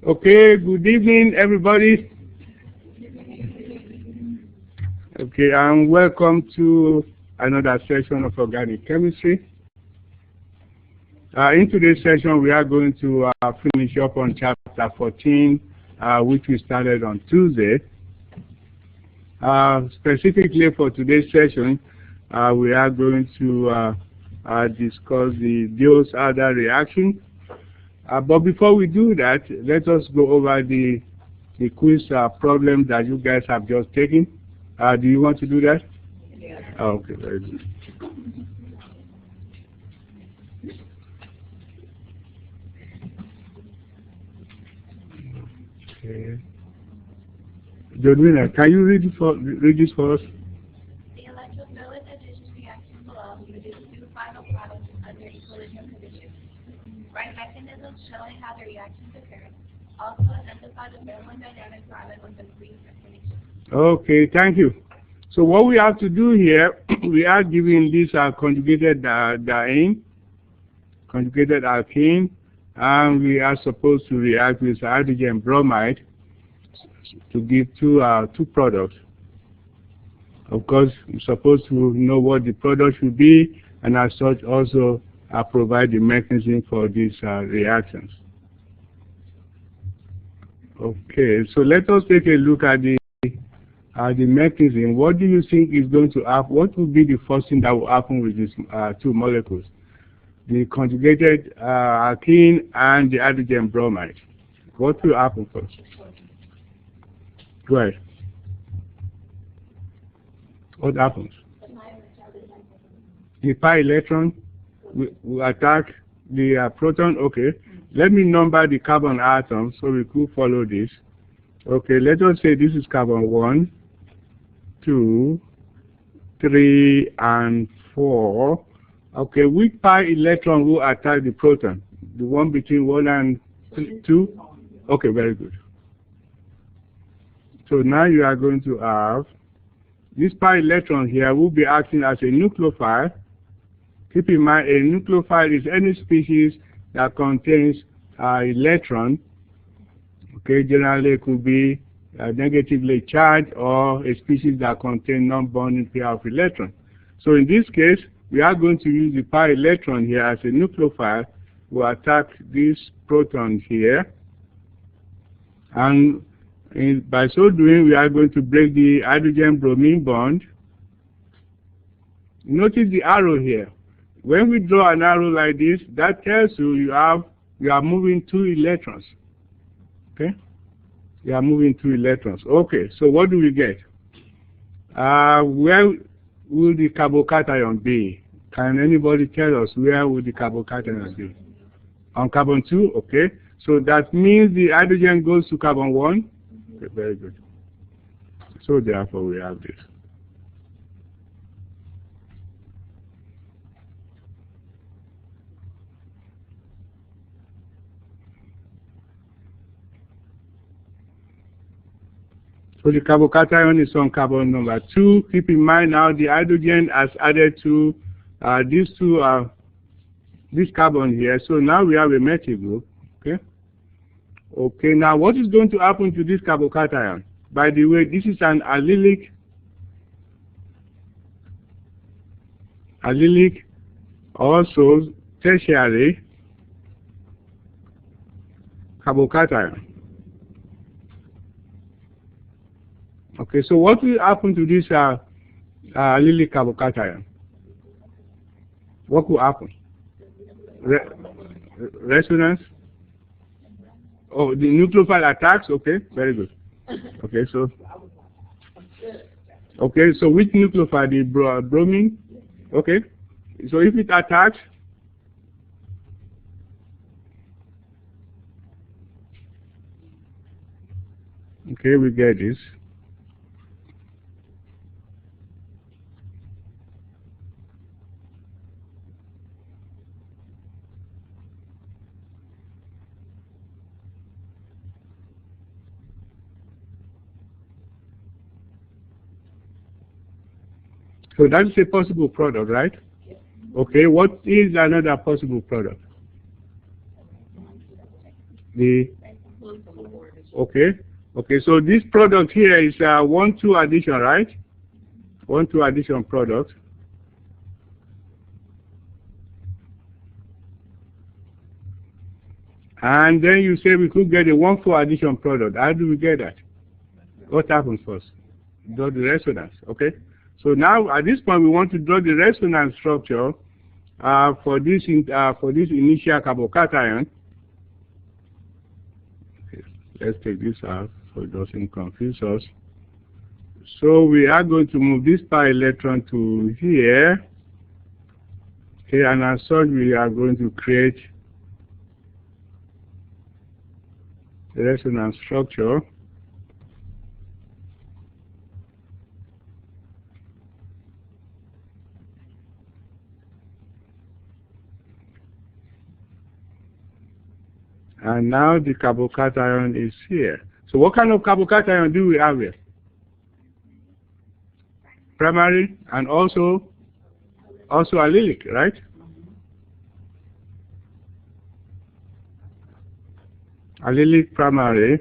Okay, good evening, everybody. Okay, and welcome to another session of organic chemistry. In today's session, we are going to finish up on chapter 14, which we started on Tuesday. Specifically for today's session, we are going to discuss the Diels Alder reaction. But before we do that, let us go over the quiz problem that you guys have just taken. Do you want to do that? Yeah. Oh, okay, very good. Okay. Jodwina, can you read this for us? The electrophilic addition reaction below produces two final products under equilibrium conditions. Write mechanisms showing how the reactions occur. Also identify the thermodynamic product with a brief explanation. Okay, thank you. So what we have to do here, we are giving this conjugated diene, conjugated alkene, and we are supposed to react with hydrogen bromide to give two products. Of course, we're supposed to know what the product should be, and as such also provide the mechanism for these reactions. Okay, so let us take a look at the mechanism. What do you think is going to happen? What will be the first thing that will happen with these two molecules? The conjugated alkene and the hydrogen bromide. What will happen first? Go ahead. What happens? The pi electron will attack the proton. Okay. Let me number the carbon atoms so we could follow this. Okay, let us say this is carbon 1, 2, 3, and 4. Okay, which pi electron will attack the proton? The one between 1 and 2? Okay, very good. So now you are going to have this pi electron here will be acting as a nucleophile. Keep in mind, a nucleophile is any species that contains electron. Okay, generally it could be negatively charged or a species that contains non-bonding pair of electrons. So in this case, we are going to use the pi electron here as a nucleophile to attack this proton here. And by so doing, we are going to break the hydrogen-bromine bond. Notice the arrow here. When we draw an arrow like this, that tells you you are moving 2 electrons. Okay? You are moving 2 electrons. Okay, so what do we get? Where will the carbocation be? Can anybody tell us where will the carbocation be? On carbon 2, okay. So that means the hydrogen goes to carbon 1. Okay, very good. So therefore we have this. So the carbocation is on carbon number 2. Keep in mind now the hydrogen has added to this carbon here. So now we have a methyl group. Okay. Okay. Now what is going to happen to this carbocation? By the way, this is an allylic also tertiary carbocation. Okay, so what will happen to this allylic carbocation? What will happen? Resonance? Oh, the nucleophile attacks? Okay, very good. Okay, so which nucleophile? The bromine? Okay, so if it attacks, okay, we get this. So that is a possible product, right? Okay, what is another possible product? Okay, so this product here is 1,2 addition, right? 1,2 addition product. And then you say we could get a 1,4 addition product. How do we get that? What happens first? Draw the resonance, okay? So now at this point we want to draw the resonance structure for this initial carbocation. Okay, let's take this out so it doesn't confuse us. So we are going to move this pi electron to here. Okay, and as such we are going to create the resonance structure. And now the carbocation is here. So what kind of carbocation do we have here? Primary and also allylic, right? Allylic primary.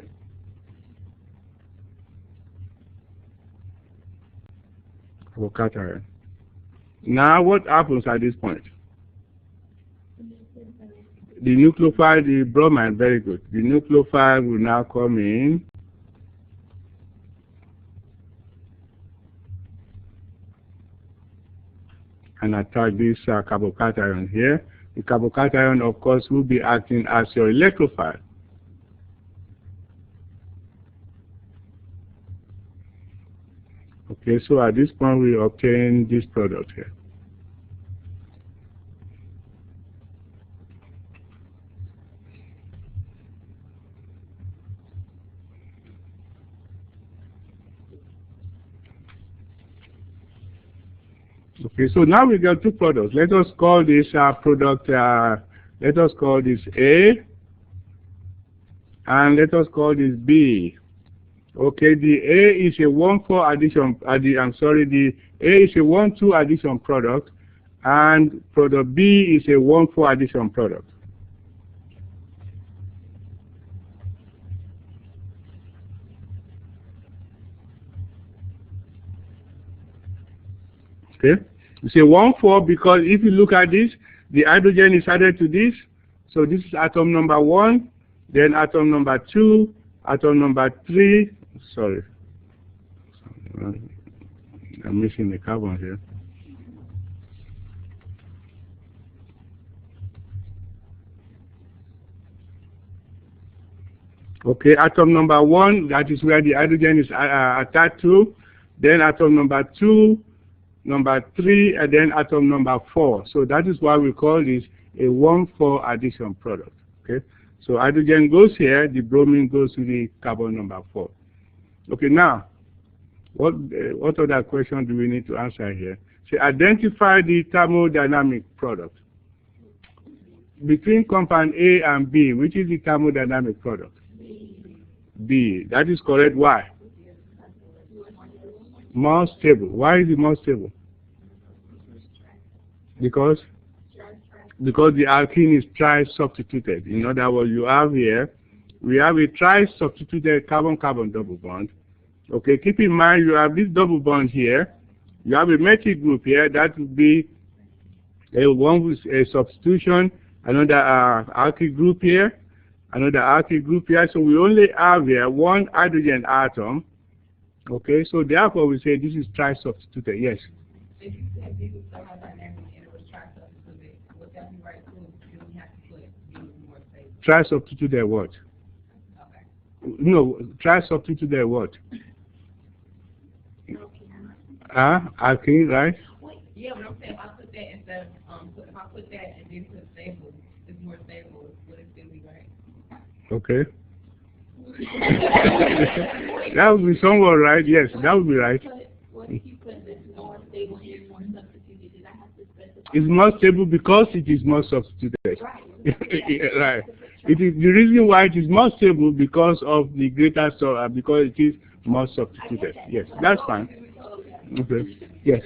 Carbocation. Now what happens at this point? The nucleophile, the bromine, very good. The nucleophile will now come in. And attach this carbocation here. The carbocation, of course, will be acting as your electrophile. Okay, so at this point we obtain this product here. Okay, so now we got two products. Let us call this product, let us call this A, and let us call this B. Okay, the A is a 1,4 addition, the A is a 1,2 addition product, and product B is a 1,4 addition product. Okay, you say 1,4 because if you look at this, the hydrogen is added to this. So this is atom number 1, then atom number 2, atom number 3. Sorry, I'm missing the carbon here. Okay, atom number 1, that is where the hydrogen is attached to. Then atom number 2. Number 3, and then atom number 4. So that is why we call this a 1,4 addition product. Okay, so hydrogen goes here, the bromine goes to the carbon number 4. Okay, now what other question do we need to answer here? So identify the thermodynamic product between compound A and B. Which is the thermodynamic product? B. That is correct. Why? More stable. Why is it more stable? Because the alkene is tri-substituted. In other words, you have here, we have a tri-substituted carbon-carbon double bond. Okay, keep in mind you have this double bond here. You have a methyl group here. That would be one with a substitution, another alkyl group here, another alkyl group here. So we only have here one hydrogen atom. Okay, so therefore we say this is tri-substituted. Yes. If you said this was thermodynamic and it was tri-substituted, would that be right too? You don't have to put B more stable. Tri-substituted what? Okay. No, tri-substituted what? Alkene, right? Yeah, but I'm saying if I put that instead of, if I put that and then put stable, it's more stable, would it still be right? Okay. That would be somewhat right. Yes, that would be right. What if you put this more stable here, more substituted? Did I have to specify? It's more stable because it is more substituted. Right. Right. It is the reason why it is more stable because of the greater because it is more substituted. Yes, that's fine. Okay. Yes.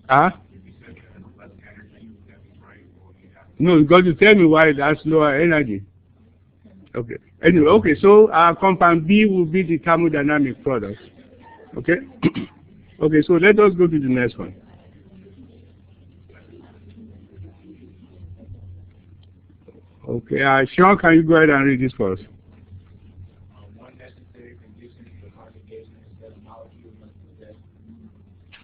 Huh? No, you got to tell me why that's lower energy. Okay. Anyway, okay, so compound B will be the thermodynamic product. Okay? Okay, so let us go to the next one. Okay, Sean, can you go ahead and read this for us? One necessary condition for conjugation is that a molecule must possess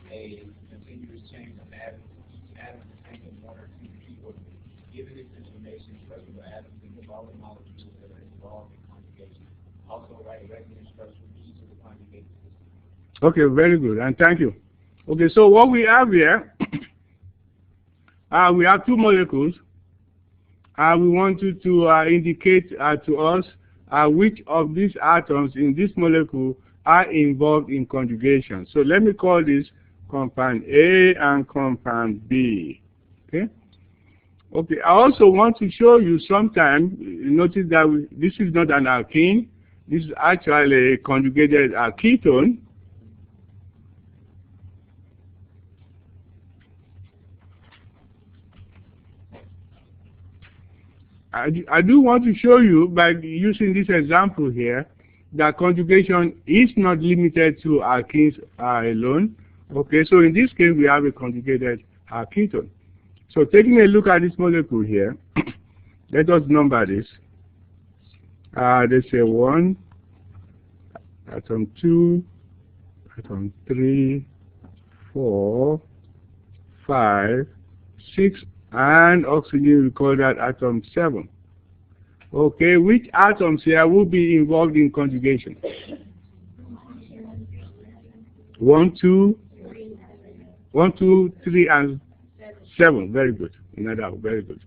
a continuous chain of atoms, each atom containing one or two key orbitals. Given this information, structure atoms in the following molecules that are involved in conjugation. Also, write a resonance structure for each of the conjugated systems. Okay, very good, and thank you. Okay, so what we have here, we have two molecules. We want you to indicate to us which of these atoms in this molecule are involved in conjugation. So let me call this compound A and compound B. Okay. Okay. I also want to show you sometime. Notice that this is not an alkene. This is actually a conjugated ketone. I do want to show you, by using this example here, that conjugation is not limited to alkenes alone. Okay, so in this case, we have a conjugated ketone. So taking a look at this molecule here, let us number this. Let's say 1, atom 2, atom 3, 4, 5, 6, and oxygen, we call that atom 7. Okay, which atoms here will be involved in conjugation? 1, 2, 3, and 7. Very good. Very good.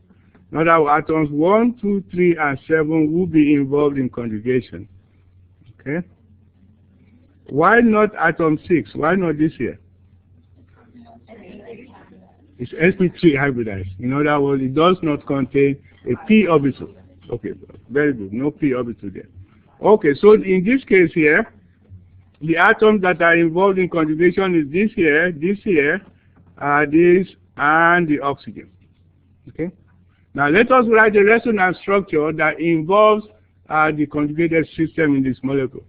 Another atoms 1, 2, 3, and 7 will be involved in conjugation. Okay. Why not atom 6? Why not this here? It's sp3 hybridized. In other words, it does not contain a p orbital. Okay, very good. No p orbital there. Okay, so in this case here, the atoms that are involved in conjugation is this here, this, and the oxygen. Okay. Now let us write a resonance structure that involves the conjugated system in this molecule.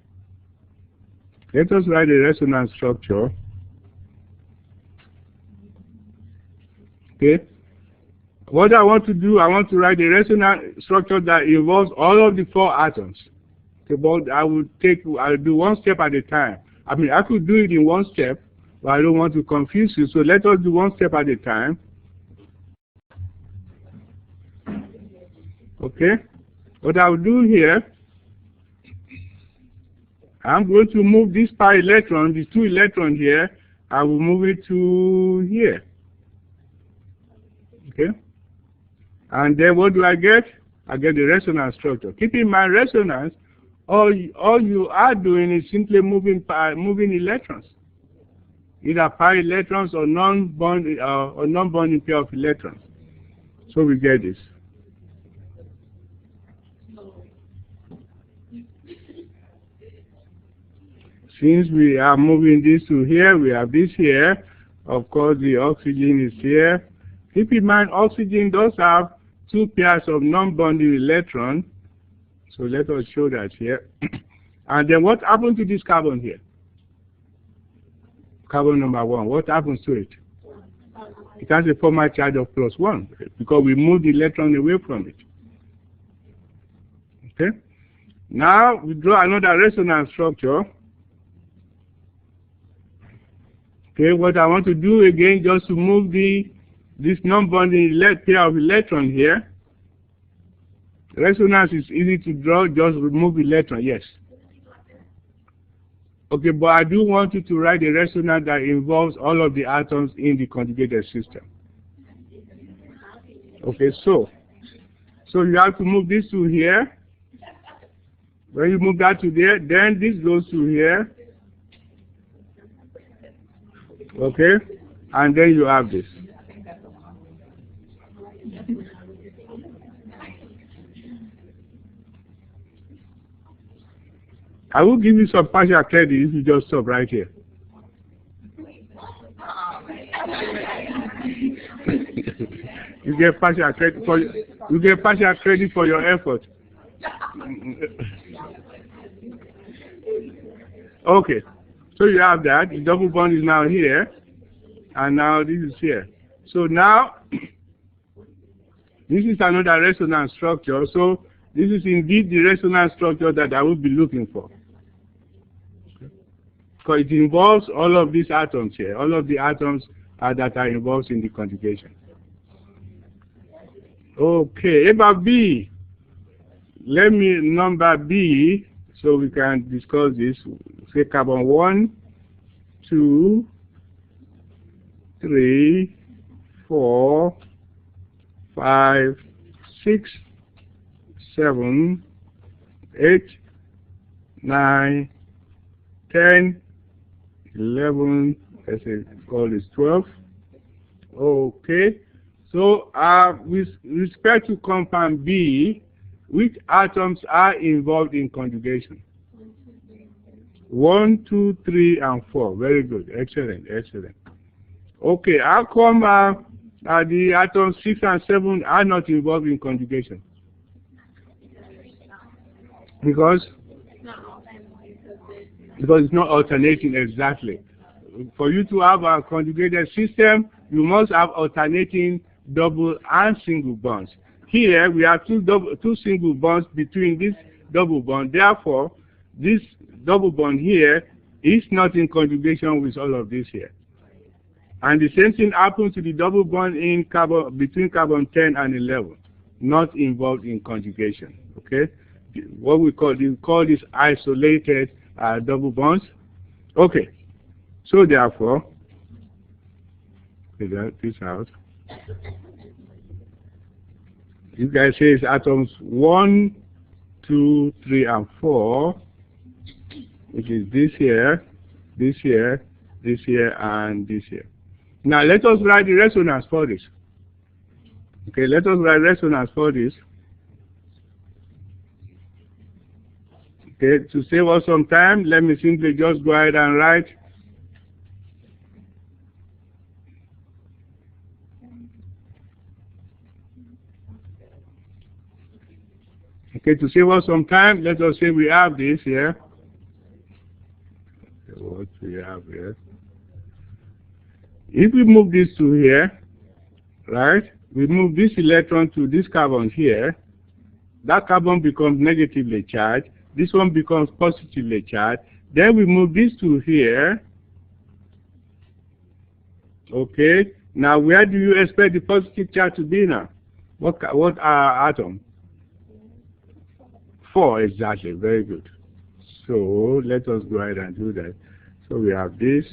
Let us write a resonance structure. Okay. What I want to do, I want to write a resonance structure that involves all of the 4 atoms. Okay, but I'll do one step at a time. I mean, I could do it in one step, but I don't want to confuse you. So let us do one step at a time. Okay. What I'll do here, I'm going to move this pi electron, these 2 electrons here, I will move it to here. Okay. And then what do I get? I get the resonance structure. Keep in mind, resonance, all you are doing is simply moving electrons, either pi electrons or non-bonding pair of electrons. So we get this. Since we are moving this to here, we have this here. Of course, the oxygen is here. Keep in mind, oxygen does have 2 pairs of non-bonding electrons. So let us show that here. And then what happens to this carbon here? Carbon number 1. What happens to it? It has a formal charge of +1 because we moved the electron away from it. Okay. Now we draw another resonance structure. Okay. What I want to do again, just to move this non-bonding pair of electrons here. Resonance is easy to draw, just remove electron, yes. Okay, but I do want you to write a resonance that involves all of the atoms in the conjugated system. Okay, so you have to move this to here. When you move that to there, then this goes to here. Okay, and then you have this. I will give you some partial credit if you just stop right here. You get partial credit for your effort. Okay, so you have that. The double bond is now here, and now this is here. So now this is another resonance structure. So this is indeed the resonance structure that I will be looking for. Because it involves all of these atoms here, all of the atoms that are involved in the conjugation. Okay, about B. Let me number B so we can discuss this. Say carbon 1, 2, 3, 4, 5, 6, 7, 8, 9, 10, 11, let's say call this 12. Okay. So with respect to compound B, which atoms are involved in conjugation? 1, 2, 3, and 4. Very good. Excellent. Excellent. Okay. How come the atoms 6 and 7 are not involved in conjugation? Because it's not alternating exactly. For you to have a conjugated system, you must have alternating double and single bonds. Here we have two single bonds between this double bond. Therefore, this double bond here is not in conjugation with all of this here. And the same thing happens to the double bond in between carbon 10 and 11, not involved in conjugation. Okay, what we call this isolated double bonds. Okay, so therefore, figure this out. You guys say it's atoms 1, 2, 3, and 4, which is this here, this here, this here, and this here. Now let us write the resonance for this. Okay, let us write resonance for this. Okay, to save us some time, let me simply just go ahead and write okay, to save us some time, let us say we have this here. Okay, what we have here. If we move this to here, right, we move this electron to this carbon here, that carbon becomes negatively charged, this one becomes positively charged, then we move this to here. Okay, now where do you expect the positive charge to be now? What atom? 4, exactly, very good. So let us go ahead and do that. So we have this.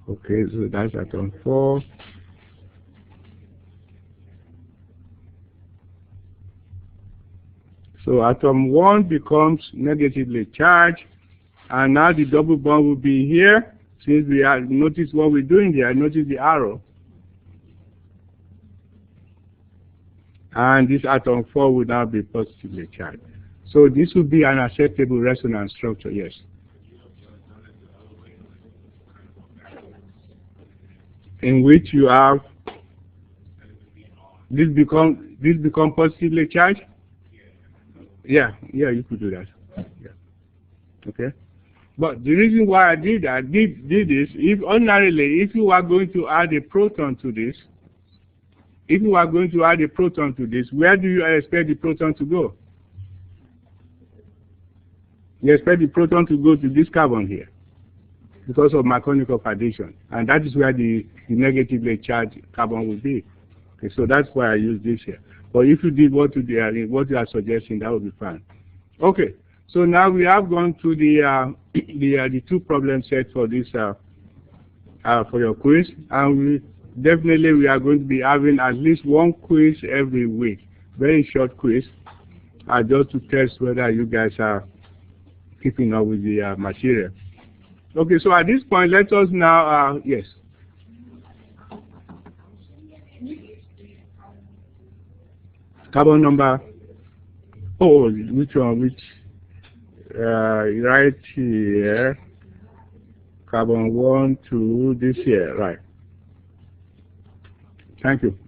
Okay, so that's atom 4. So atom 1 becomes negatively charged, and now the double bond will be here. Since we have noticed what we're doing here, notice the arrow. And this atom 4 will now be positively charged. So this will be an acceptable resonance structure, yes. In which you have this become positively charged. Yeah, you could do that. Yeah. Okay. But the reason why I did this, if ordinarily, if you are going to add a proton to this, where do you expect the proton to go? You expect the proton to go to this carbon here because of Markovnikov addition, and that is where the negatively charged carbon will be. Okay, so that's why I use this here. But if you did what you are suggesting, that would be fine. Okay, so now we have gone through the 2 problem sets for this for your quiz, and we are going to be having at least 1 quiz every week, very short quiz, just to test whether you guys are keeping up with the material. Okay, so at this point, let us now, yes. Carbon number, oh, which one, which, right here, carbon 1, 2, this here, right. Thank you.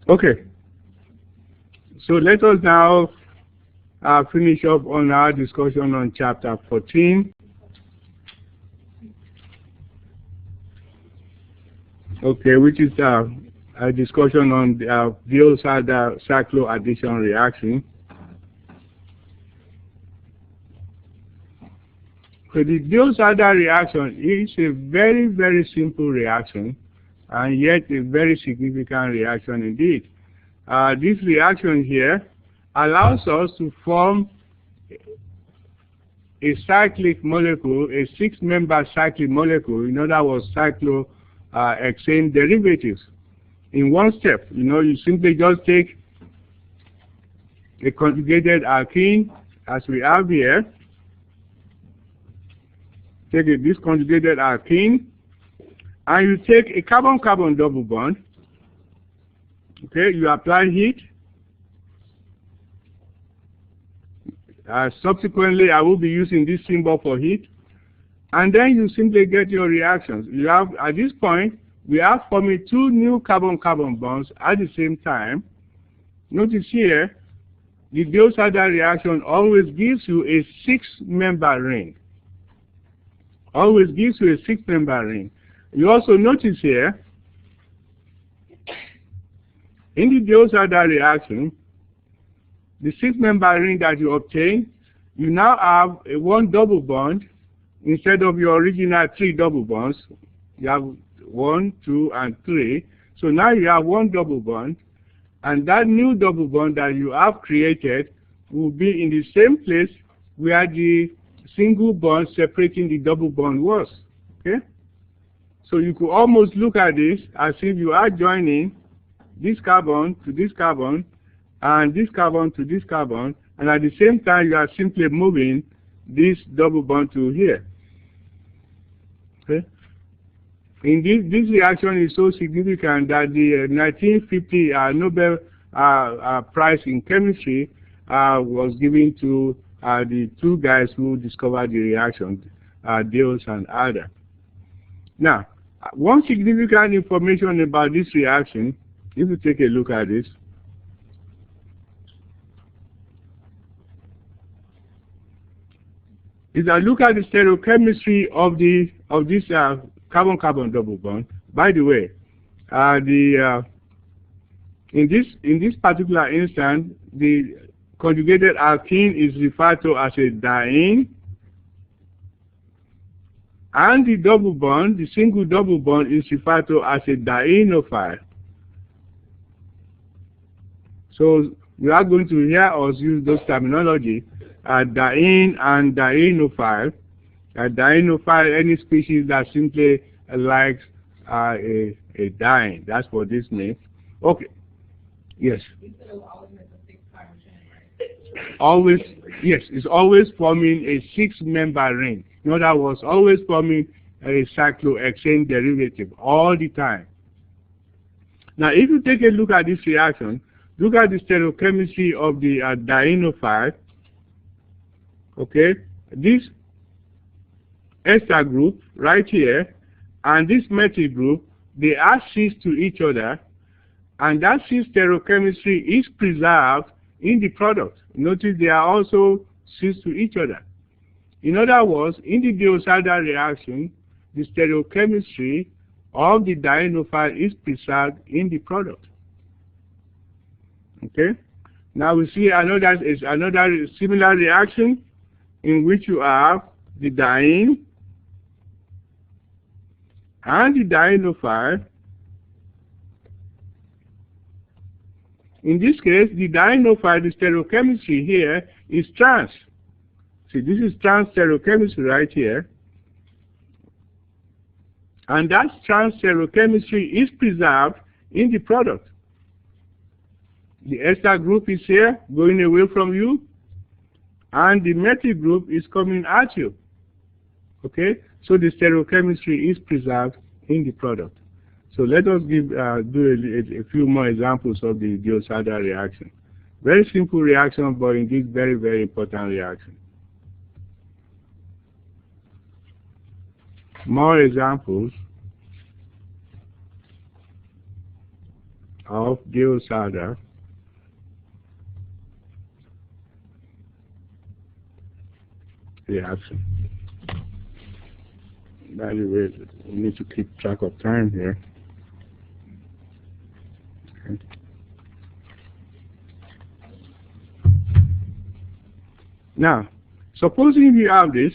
Okay, so let us now finish up on our discussion on chapter 14. Okay, which is a discussion on the Diels Alder cycloaddition reaction. So the Diels Alder reaction is a very, very simple reaction, and yet a very significant reaction indeed. This reaction here allows us to form a cyclic molecule, a 6-member cyclic molecule, in other words, cyclohexane derivatives. In one step, you simply just take a conjugated alkene, as we have here. Take this conjugated alkene, and you take a carbon-carbon double bond. Okay, you apply heat. Subsequently, I will be using this symbol for heat. And then you simply get your reactions. You have, at this point, we are forming 2 new carbon-carbon bonds at the same time. Notice here, the Diels Alder reaction always gives you a 6-member ring. Always gives you a 6-member ring. You also notice here, in the Diels Alder reaction, the 6-member ring that you obtain, you now have a 1 double bond instead of your original 3 double bonds. You have 1, 2, and 3. So now you have 1 double bond, and that new double bond that you have created will be in the same place where the single bond separating the double bond was. Okay? So you could almost look at this as if you are joining this carbon to this carbon, and this carbon to this carbon, and at the same time you are simply moving this double bond to here. Okay? In this reaction is so significant that the 1950 Nobel Prize in Chemistry was given to the 2 guys who discovered the reaction, Diels and Alder. Now, one significant information about this reaction, if you take a look at this, is that look at the stereochemistry of this carbon-carbon double bond. By the way, in this particular instance, the conjugated alkene is referred to as a diene, and the double bond, the single double bond, is referred to as a dienophile. So we are going to hear us use those terminology, diene and dienophile. Dienophile, any species that simply likes a diene. That's what this means. Okay. Yes. Always, yes, it's always forming a 6-member ring. In other words, always forming a cyclohexane derivative all the time. Now, if you take a look at this reaction, look at the stereochemistry of the dienophile. Okay, this ester group right here and this methyl group, they are cis to each other, and that cis stereochemistry is preserved in the product. Notice they are also cis to each other. In other words, in the Diels Alder reaction, the stereochemistry of the dienophile is preserved in the product. Okay. Now we see another similar reaction in which you have the diene and the dienophile. In this case, the dienophile, the stereochemistry here is trans. See, this is trans stereochemistry right here. And that trans stereochemistry is preserved in the product. The ester group is here, going away from you, and the methyl group is coming at you. Okay, so the stereochemistry is preserved in the product. So let us do a few more examples of the Diels Alder reaction. Very simple reaction, but indeed very, very important reaction. More examples of Diels Alder reaction. By the way, we need to keep track of time here. Okay. Now, supposing we have this,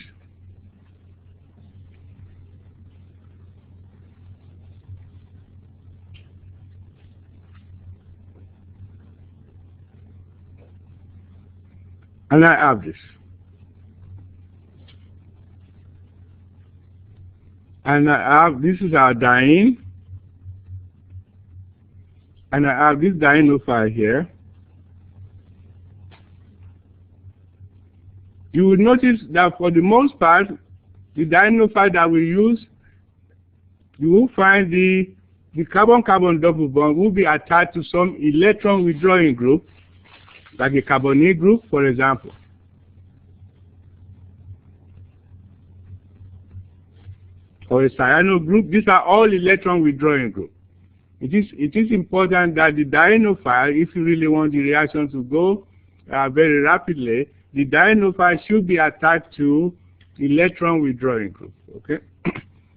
and I have this. And I have, this is our diene, and I have this dienophile here. You will notice that for the most part, the dienophile that we use, you will find the carbon-carbon double bond will be attached to some electron withdrawing group, like a carbonyl group, for example. Or a cyano group. These are all electron withdrawing group. It is important that the dienophile, if you really want the reaction to go very rapidly, the dienophile should be attached to electron withdrawing group. Okay.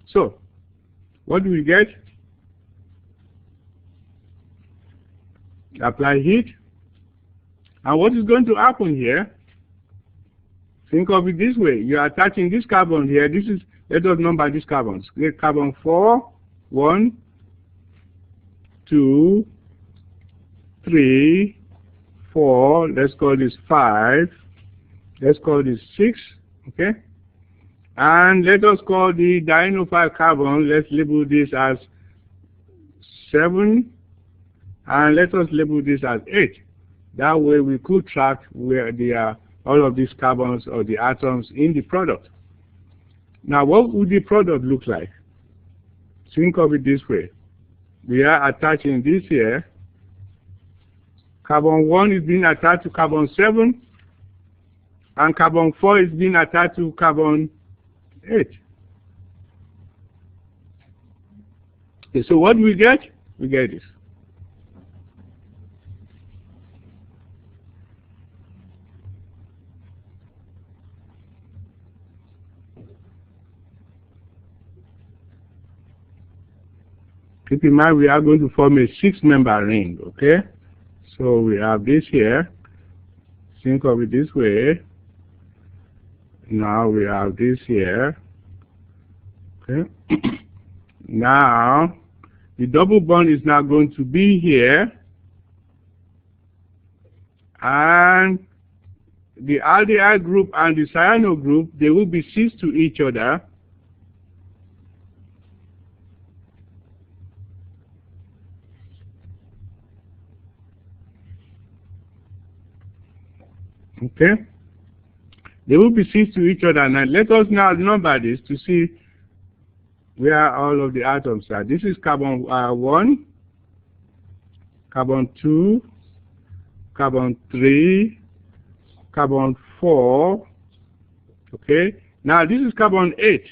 So, what do we get? Apply heat. And what is going to happen here? Think of it this way. You are attaching this carbon here. This is, let us number these carbons. Get carbon 4, 1, 2, 3, 4. Let's call this 5. Let's call this 6. Okay? And let us call the dienophile carbon, let's label this as 7. And let us label this as 8. That way we could track where they are, all of these carbons or the atoms in the product. Now, what would the product look like? Think of it this way. We are attaching this here. Carbon 1 is being attached to carbon 7, and carbon 4 is being attached to carbon 8. Okay, so what do we get? We get this. Keep in mind we are going to form a 6-member ring, okay? So we have this here. Think of it this way. Now we have this here. Okay? Now, the double bond is now going to be here. And the aldehyde group and the cyano group, they will be cis to each other. Okay? They will be cis to each other. Now let us now number this to see where all of the atoms are. This is carbon 1, carbon 2, carbon 3, carbon 4. Okay? Now this is carbon 8.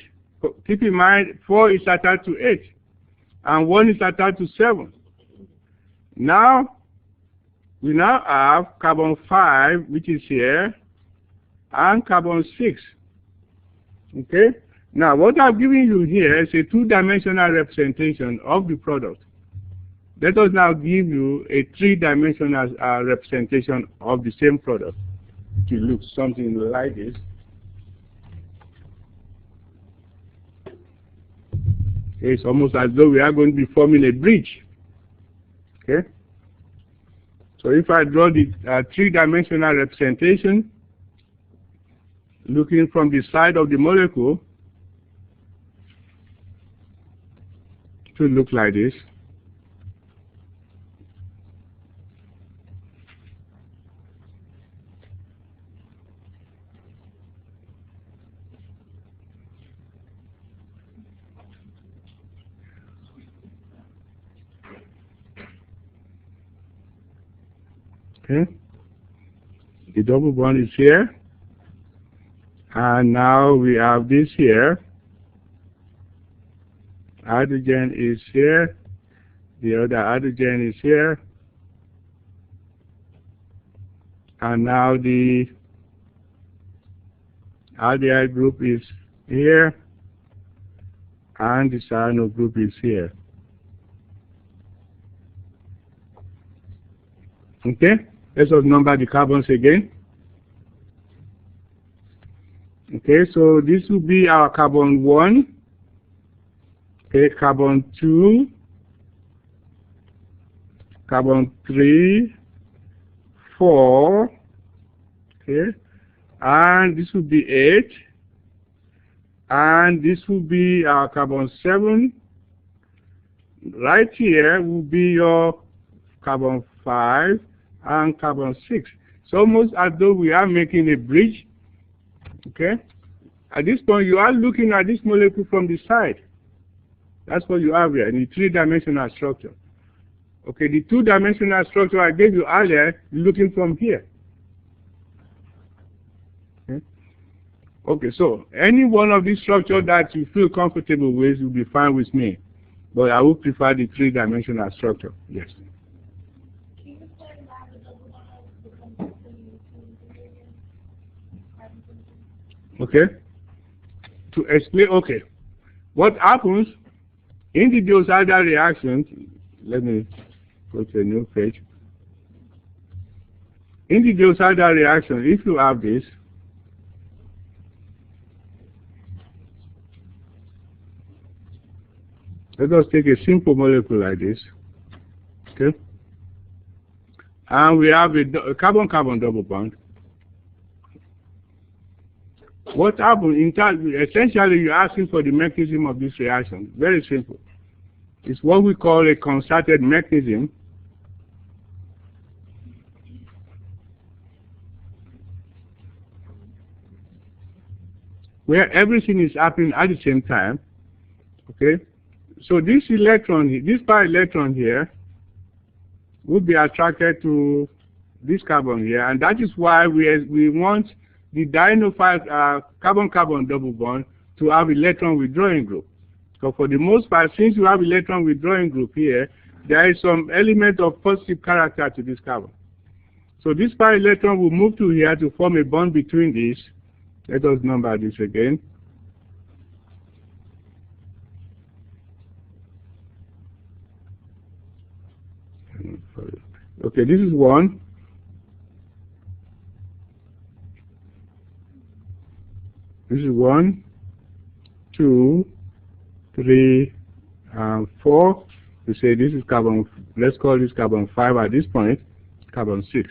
Keep in mind 4 is attached to 8 and 1 is attached to 7. Now we now have carbon 5, which is here, and carbon 6. Okay? Now, what I've given you here is a 2-dimensional representation of the product. Let us now give you a 3-dimensional representation of the same product. It will look something like this. Okay, it's almost as though we are going to be forming a bridge. Okay? So if I draw the 3-dimensional representation, looking from the side of the molecule, it will look like this. Okay. The double bond is here. And now we have this here. Hydrogen is here. The other hydrogen is here. And now the aldehyde group is here. And the cyano group is here. Okay? Let us number the carbons again. Okay, so this will be our carbon 1. Okay, carbon 2. Carbon 3. 4. Okay, and this will be 8. And this will be our carbon 7. Right here will be your carbon 5 and carbon 6. It's almost as though we are making a bridge. Okay? At this point, you are looking at this molecule from the side. That's what you have here in the three-dimensional structure. Okay, the two-dimensional structure I gave you earlier, you're looking from here. Okay? Okay, so any one of these structures that you feel comfortable with will be fine with me. But I would prefer the three-dimensional structure. Yes. Can you explain why the double bond becomes 2 and 3 again? Okay. To explain, okay. What happens in the Diels Alder reactions, let me go to a new page. In the Diels Alder reaction, if you have this, let us take a simple molecule like this. Okay. And we have a carbon-carbon double bond. What happens in terms, essentially you're asking for the mechanism of this reaction. Very simple. It's what we call a concerted mechanism. Where everything is happening at the same time. Okay? So this electron, this pi electron here, will be attracted to this carbon here, and that is why we want the dienophile carbon-carbon double bond to have electron withdrawing group. So for the most part, since you have electron withdrawing group here, there is some element of positive character to this carbon. So this pi electron will move to here to form a bond between these. Let us number this again. Okay, this is 1. This is 1, 2, 3, and 4. We say this is carbon, let's call this carbon 5 at this point, carbon 6.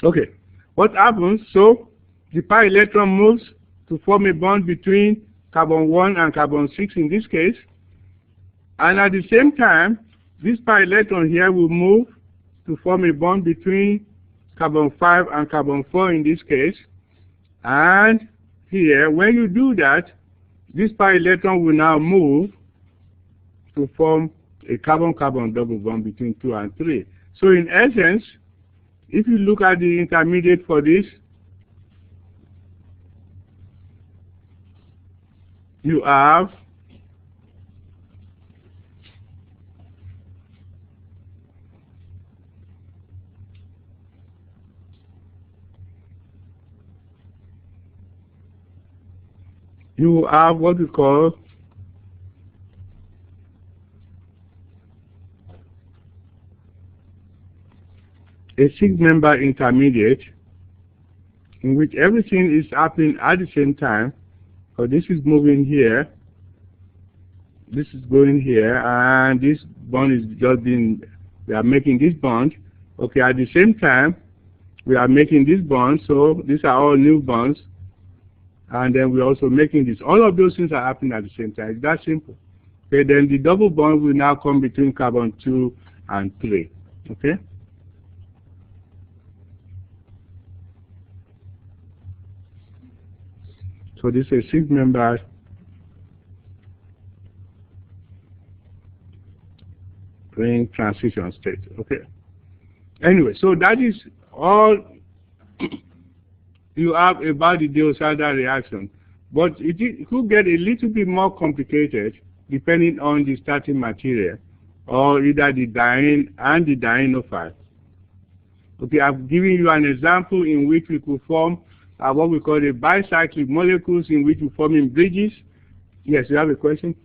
Okay, what happens? So the pi electron moves to form a bond between carbon 1 and carbon 6 in this case. And at the same time, this pi electron here will move to form a bond between carbon 5 and carbon 4 in this case. And here, when you do that, this pi electron will now move to form a carbon-carbon double bond between 2 and 3. So in essence, if you look at the intermediate for this, you have what we call a 6-member intermediate in which everything is happening at the same time. So this is moving here, this is going here, and this bond is just being, we are making this bond. Okay, at the same time, we are making this bond, so these are all new bonds. And then we're also making this. All of those things are happening at the same time. It's that simple. Okay, then the double bond will now come between carbon 2 and 3. Okay? So this is a 6-member ring transition state. Okay. Anyway, so that is all you have about the Diels Alder reaction. But it could get a little bit more complicated depending on the starting material, or either the diene and the dienophile. Okay, I've given you an example in which we could form what we call the bicyclic molecules, in which we form in bridges. Yes, you have a question?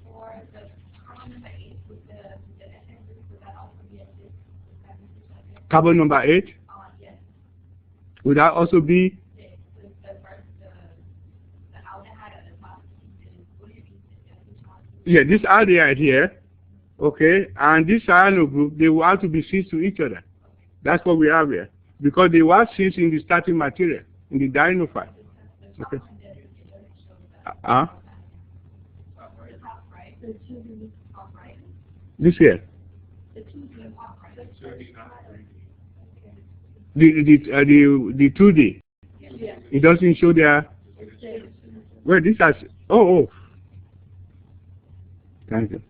For the carbon number 8 with the FN group, would that also be a cis? Carbon number 8? Yes. Would that also be? The first, the aldehyde at the top, would it be Yeah, this aldehyde here, okay, and this cyano group, they will have to be cis to each other. That's what we have here, because they were cis in the starting material, in the dienophile. Okay. This here. The 2D. It doesn't show there. Well, this has. Oh. Thank you.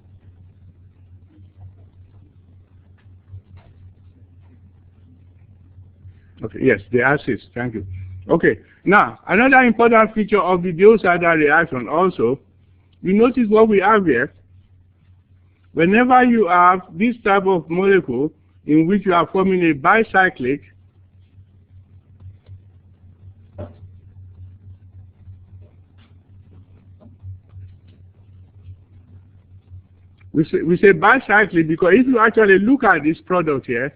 Okay, yes, the acids. Thank you. Okay, now, another important feature of the Diels Alder reaction also, you notice what we have here. Whenever you have this type of molecule in which you are forming a bicyclic, we say bicyclic because if you actually look at this product here,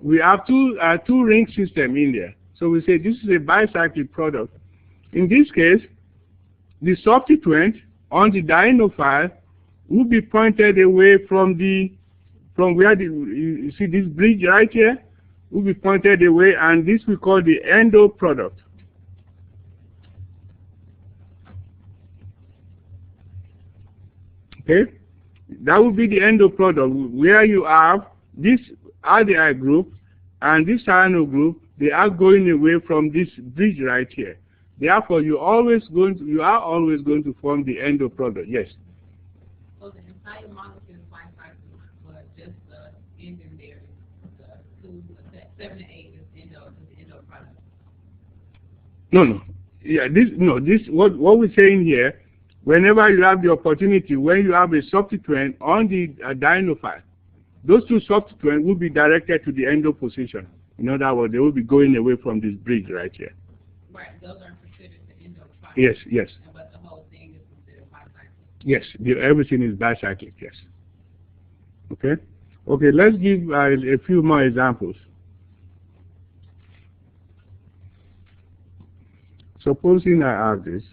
we have two ring system in there. So we say this is a bicyclic product. In this case, the substituent on the dienophile will be pointed away from where you see this bridge right here, will be pointed away, and this we call the endo product. Okay, that will be the endo product where you have this aldehyde group and this cyano group. They are going away from this bridge right here. Therefore, you are always going to form the endo product. Yes. So the entire molecule is bicyclic, but just the ending there, the 7 to 8 is the endo product. No. Yeah, this what we're saying here. Whenever you have the opportunity, when you have a substituent on the dienophile, those two substituents will be directed to the endo position. In other words, they will be going away from this bridge right here. Right, those are considered the endo product. Yes. But the whole thing is considered bicyclic. Yes, everything is bicyclic, yes. Okay, let's give a few more examples. Supposing I have this.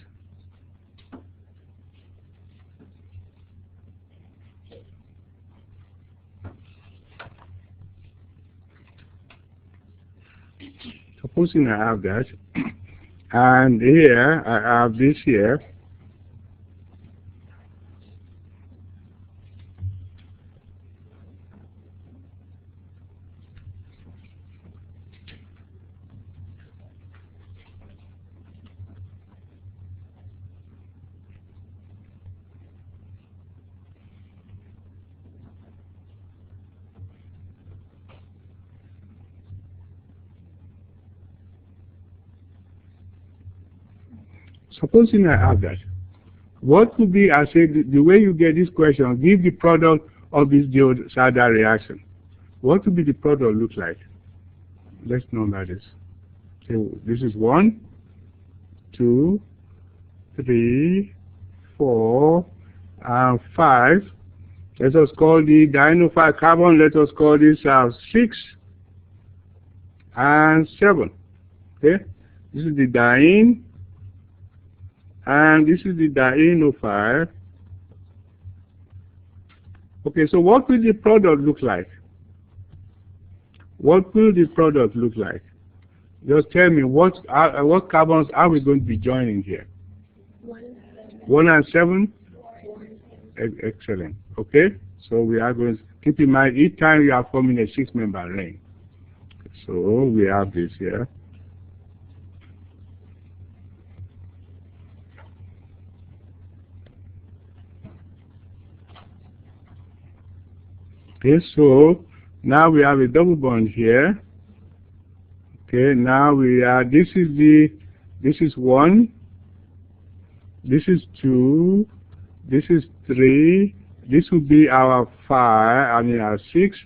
Supposing I have that, and here I have this here. Supposing I have that, what would be, I said, the way you get this question, give the product of this Diels Alder reaction. What would be the product look like? Let's number this. So this is 1, 2, 3, 4, and 5. Let us call the dienophile carbon, let us call this 6 and 7. Okay? This is the diene. And this is the dienophile. Okay, so what will the product look like? What will the product look like? Just tell me what carbons are we going to be joining here? 1 and 7? Excellent. Okay, so we are going to keep in mind each time you are forming a 6-member ring. So we have this here. Okay, so now we have a double bond here. Okay, now we are, this is 1, this is 2, this is 3, this will be our 5, our 6,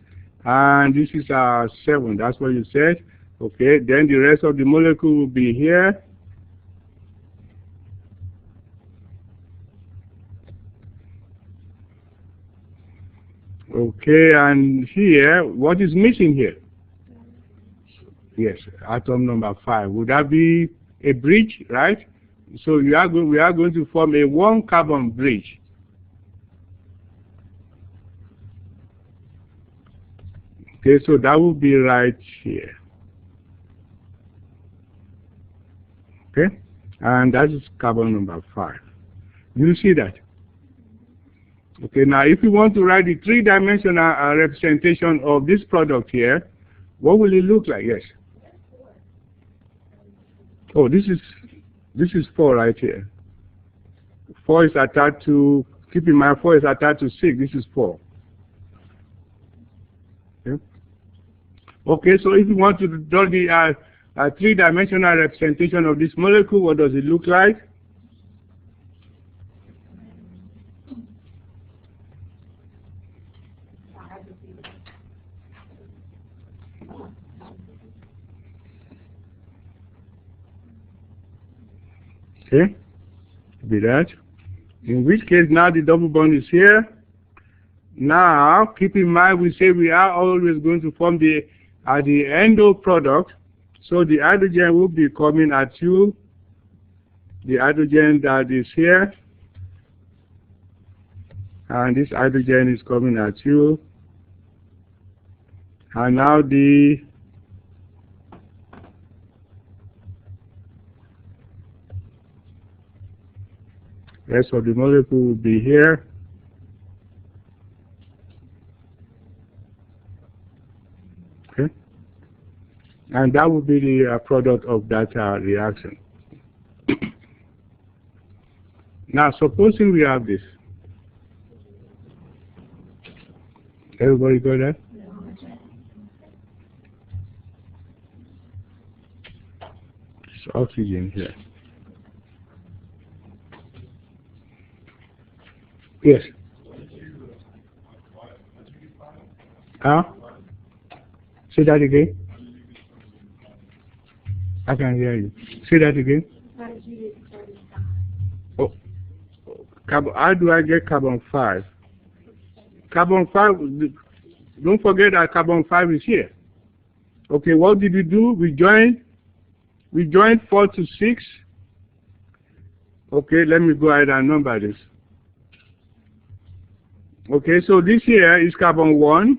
and this is our 7. That's what you said. Okay, then the rest of the molecule will be here. Okay, and here, what is missing here? Yes, atom number 5. Would that be a bridge, right? So we are going to form a 1 carbon bridge. Okay, so that will be right here. Okay, and that is carbon number 5. You see that? Okay, now if you want to write the 3-dimensional representation of this product here, what will it look like? Yes. Oh, this is 4 right here. 4 is attached to, keep in mind 4 is attached to 6. This is 4. Okay. Okay, so if you want to draw the 3-dimensional representation of this molecule, what does it look like? Okay, be that. In which case now the double bond is here. Now, keep in mind we say we are always going to form the endo product. So the hydrogen will be coming at you. The hydrogen that is here. And this hydrogen is coming at you. And now the rest of the molecule will be here. Okay. And that will be the product of that reaction. Now, supposing we have this. Everybody got that? It's oxygen here. Yes. Say that again. I can hear you. Say that again. Oh, how do I get carbon 5? Carbon 5, don't forget that carbon 5 is here. Okay, what did we do? We joined 4 to 6. Okay, let me go ahead and number this. Okay, so this here is carbon 1,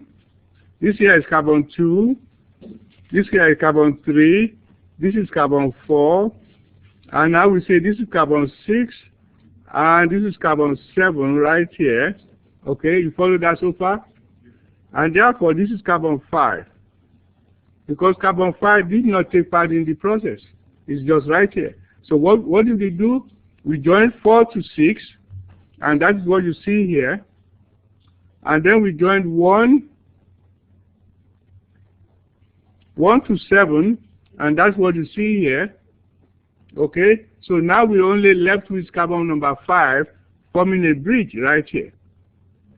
this here is carbon 2, this here is carbon 3, this is carbon 4, and now we say this is carbon 6, and this is carbon 7 right here. Okay, you follow that so far? And therefore this is carbon 5, because carbon 5 did not take part in the process. It's just right here. So what did we do? We joined 4 to 6, and that is what you see here. And then we joined 1 to 7, and that's what you see here. Okay, so now we're only left with carbon number 5 forming a bridge right here.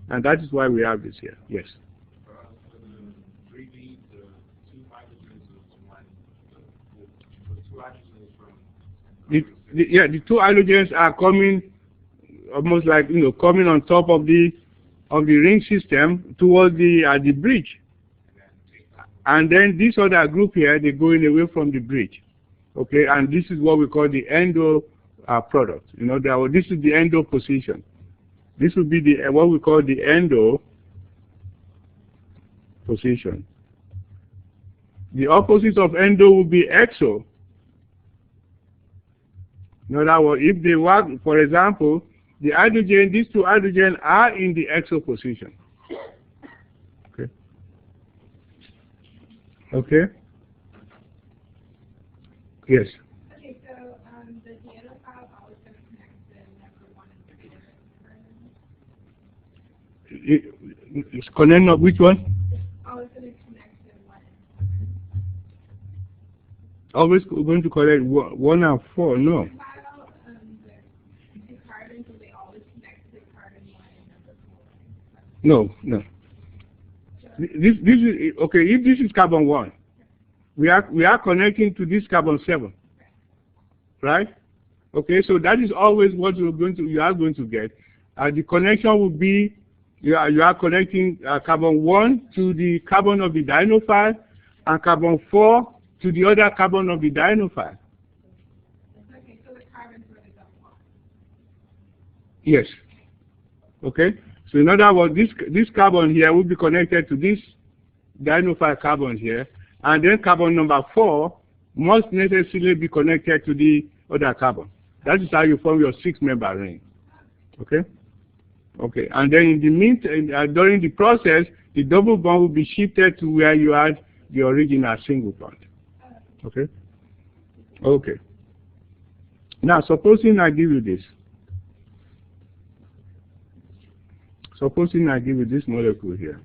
And that is why we have this here. Yes. The 2 hydrogens are coming almost like, coming on top of the ring system towards the bridge. And then this other group here, they're going away from the bridge. Okay, and this is what we call the endo product. This is the endo position. This will be what we call the endo position. The opposite of endo will be exo. In other words, if they work, for example, these 2 hydrogen are in the exo position. Okay. Okay. Yes. Okay, so the DNO file always going to connect to number 1 and 3 different. It's connecting up which one? Always going to connect to one. Always going to connect 1 and 4. No. The carbons, so they always connect to carbon 1 and number 4. No, no. This is okay. If this is carbon 1, we are connecting to this carbon 7, right? Okay, so that is always what you are going to get. The connection will be you are connecting carbon 1 to the carbon of the dienophile and carbon 4 to the other carbon of the dienophile. Okay, so the carbons were the double bond. Yes. Okay. So in other words, this carbon here will be connected to this dienophile carbon here, and then carbon number 4 must necessarily be connected to the other carbon. That is how you form your 6-member ring. Okay? Okay. And then in the meantime, during the process, the double bond will be shifted to where you had the original single bond. Okay? Okay. Now, supposing I give you this. Supposing I give you this molecule here.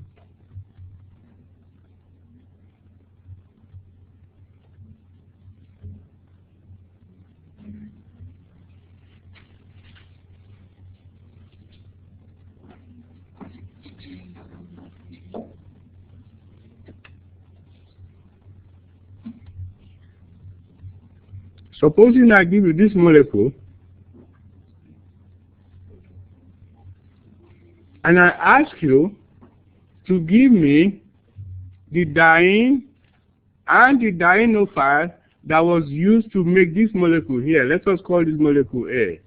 Supposing I give you this molecule, and I ask you to give me the diene and the dienophile that was used to make this molecule here. Let us call this molecule A.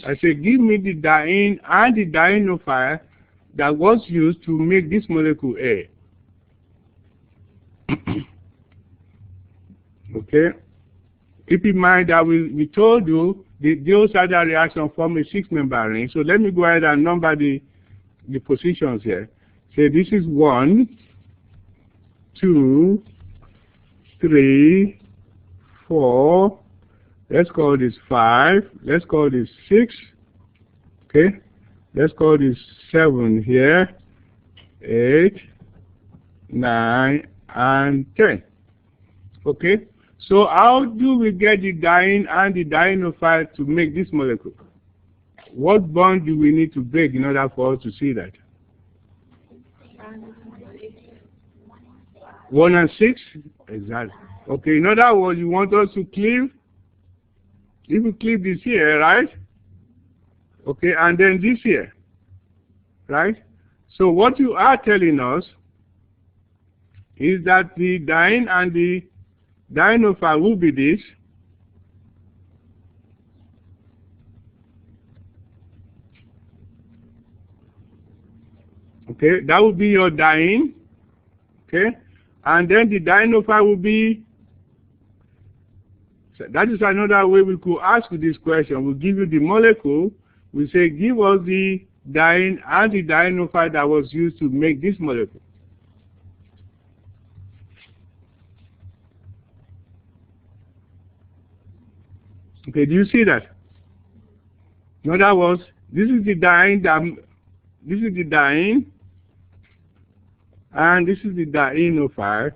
I say, give me the diene and the dienophile that was used to make this molecule A. Okay? Keep in mind that we told you the Diels Alder reaction form a 6-member ring. So let me go ahead and number the positions here. Say this is 1, 2, 3, 4. Let's call this 5. Let's call this 6. Okay. Let's call this 7 here. 8, 9, and 10. Okay. So how do we get the diene and the dienophile to make this molecule? What bond do we need to break in order for us to see that? 1 and 6? Exactly. Okay, in other words, you want us to cleave? If we cleave this here, right? Okay, and then this here, right? So what you are telling us is that the diene and the dienophile will be this. Okay, that will be your diene. Okay, and then the dienophile will be. So that is another way we could ask you this question. We'll give you the molecule. We say, give us the diene and the dienophile that was used to make this molecule. Okay, do you see that? In other words, this is the diene, this is the diene, and this is the dienophile.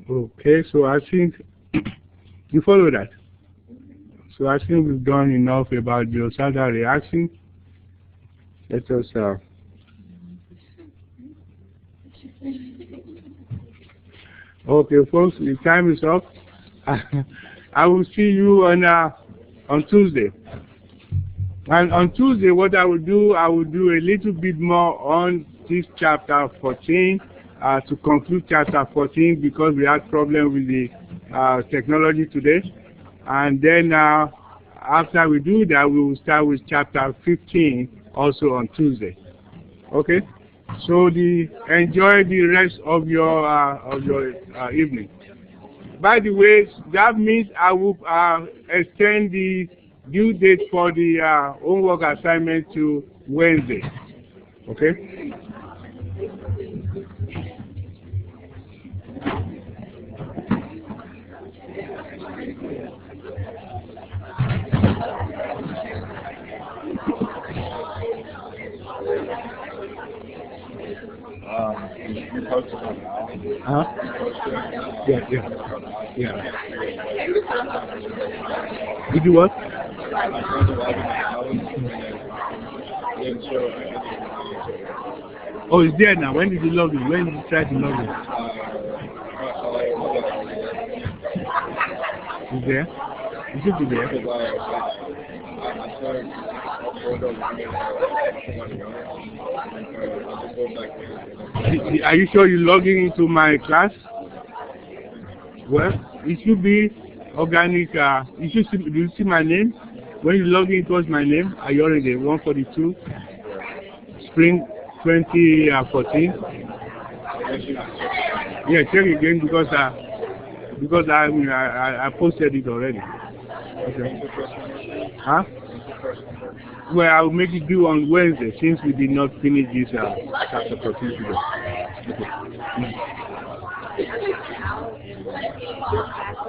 Okay, so I think you follow that. So I think we've done enough about the Diels Alder reaction. Let us okay, folks, the time is up. I will see you on Tuesday. And on Tuesday, what I will do a little bit more on this chapter 14 to conclude chapter 14 because we had problem with the technology today. And then after we do that, we will start with chapter 15 also on Tuesday. Okay? So enjoy the rest of your evening. By the way, that means I will extend the due date for the homework assignment to Wednesday. Okay? You posted on now. Yeah. Did you what? Oh, it's there now. When did you log in? When did you try to log in? It's there? It should be there. Are you sure you're logging into my class? Well, it should be organic. You should see, do you see my name? When you log in, it was my name. Are you already 142? Spring 2014. Yeah, check again because I posted it already. Okay. Huh? Well, I will make it due on Wednesday since we did not finish this chapter 14 today. Okay.